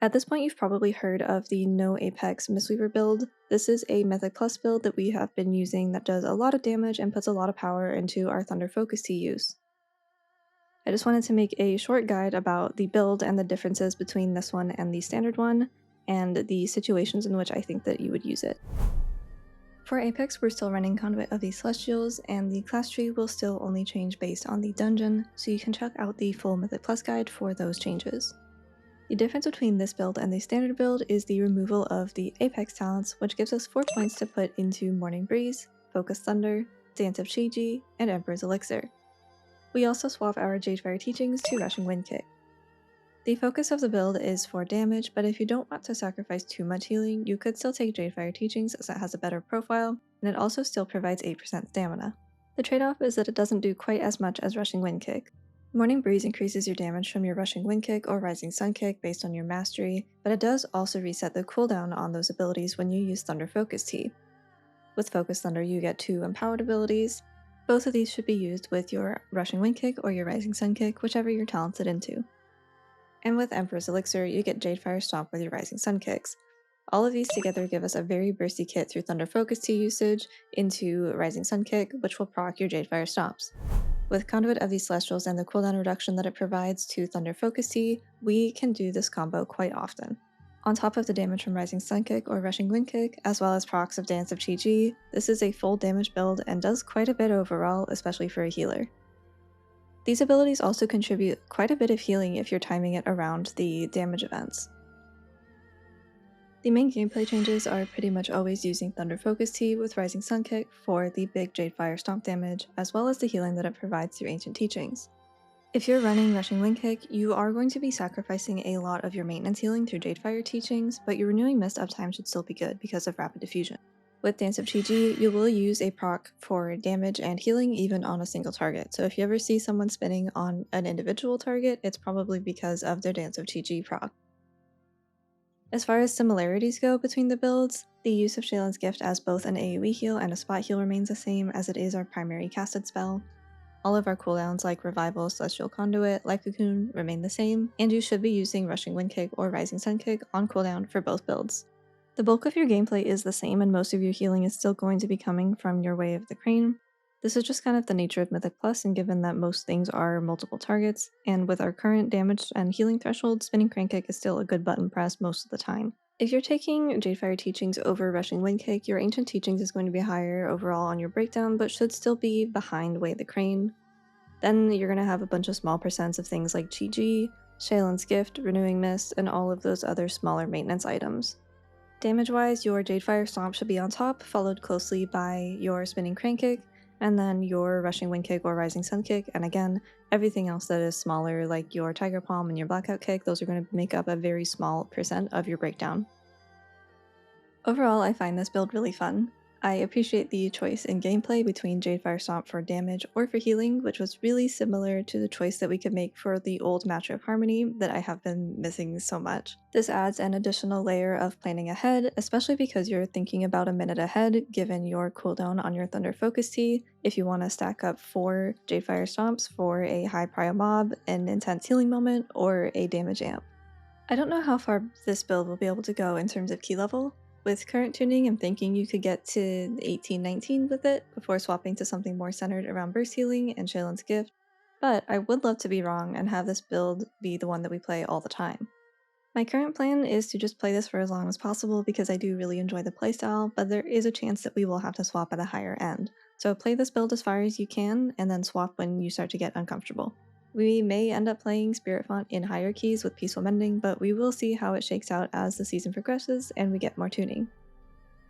At this point, you've probably heard of the No Apex Mistweaver build. This is a Mythic Plus build that we have been using that does a lot of damage and puts a lot of power into our Thunder Focus Tea use. I just wanted to make a short guide about the build and the differences between this one and the standard one, and the situations in which I think that you would use it. For Apex, we're still running Conduit of the Celestials, and the class tree will still only change based on the dungeon, so you can check out the full Mythic Plus guide for those changes. The difference between this build and the standard build is the removal of the Apex talents, which gives us 4 points to put into Morning Breeze, Focus Thunder, Dance of Chi-Ji, and Emperor's Elixir. We also swap our Jadefire Teachings to Rushing Wind Kick. The focus of the build is for damage, but if you don't want to sacrifice too much healing, you could still take Jadefire Teachings as it has a better profile, and it also still provides 8% stamina. The trade-off is that it doesn't do quite as much as Rushing Wind Kick. Morning Breeze increases your damage from your Rushing Wind Kick or Rising Sun Kick based on your mastery, but it does also reset the cooldown on those abilities when you use Thunder Focus Tea. With Focus Thunder, you get 2 empowered abilities. Both of these should be used with your Rushing Wind Kick or your Rising Sun Kick, whichever you're talented into. And with Emperor's Elixir, you get Jadefire Stomp with your Rising Sun Kicks. All of these together give us a very bursty kit through Thunder Focus Tea usage into Rising Sun Kick, which will proc your Jadefire Stomps. With Conduit of the Celestials and the cooldown reduction that it provides to Thunder Focus Tea, we can do this combo quite often. On top of the damage from Rising Sun Kick or Rushing Wind Kick, as well as procs of Dance of Chi-Ji, this is a full damage build and does quite a bit overall, especially for a healer. These abilities also contribute quite a bit of healing if you're timing it around the damage events. The main gameplay changes are pretty much always using Thunder Focus Tea with Rising Sun Kick for the big Jadefire Stomp damage, as well as the healing that it provides through Ancient Teachings. If you're running Rushing Wind Kick, you are going to be sacrificing a lot of your maintenance healing through Jadefire Teachings, but your Renewing Mist uptime should still be good because of Rapid Diffusion. With Dance of Chi-Ji, you will use a proc for damage and healing even on a single target, so if you ever see someone spinning on an individual target, it's probably because of their Dance of Chi-Ji proc. As far as similarities go between the builds, the use of Shaylin's Gift as both an AoE heal and a spot heal remains the same, as it is our primary casted spell. All of our cooldowns like Revival, Celestial Conduit, Life Cocoon remain the same, and you should be using Rushing Wind Kick or Rising Sun Kick on cooldown for both builds. The bulk of your gameplay is the same, and most of your healing is still going to be coming from your Way of the Crane. This is just kind of the nature of Mythic Plus, and given that most things are multiple targets, and with our current damage and healing threshold, Spinning Crane Kick is still a good button press most of the time. If you're taking Jadefire Teachings over Rushing Wind Kick, your Ancient Teachings is going to be higher overall on your breakdown, but should still be behind Way of the Crane. Then you're going to have a bunch of small percents of things like Chi-Ji, Shaylin's Gift, Renewing Mist, and all of those other smaller maintenance items. Damage-wise, your Jadefire Stomp should be on top, followed closely by your Spinning Crane Kick, and then your Rushing Wind Kick or Rising Sun Kick, and again, everything else that is smaller like your Tiger Palm and your Blackout Kick, those are going to make up a very small percent of your breakdown. Overall, I find this build really fun. I appreciate the choice in gameplay between Jadefire Stomp for damage or for healing, which was really similar to the choice that we could make for the old Match of Harmony that I have been missing so much. This adds an additional layer of planning ahead, especially because you're thinking about a minute ahead given your cooldown on your Thunder Focus Tea, if you want to stack up 4 Jadefire Stomps for a high prio mob, an intense healing moment, or a damage amp. I don't know how far this build will be able to go in terms of key level. With current tuning, I'm thinking you could get to 18-19 with it before swapping to something more centered around burst healing and Shaylin's Gift, but I would love to be wrong and have this build be the one that we play all the time. My current plan is to just play this for as long as possible because I do really enjoy the playstyle, but there is a chance that we will have to swap at a higher end. So play this build as far as you can, and then swap when you start to get uncomfortable. We may end up playing Spirit Font in higher keys with Peaceful Mending, but we will see how it shakes out as the season progresses and we get more tuning.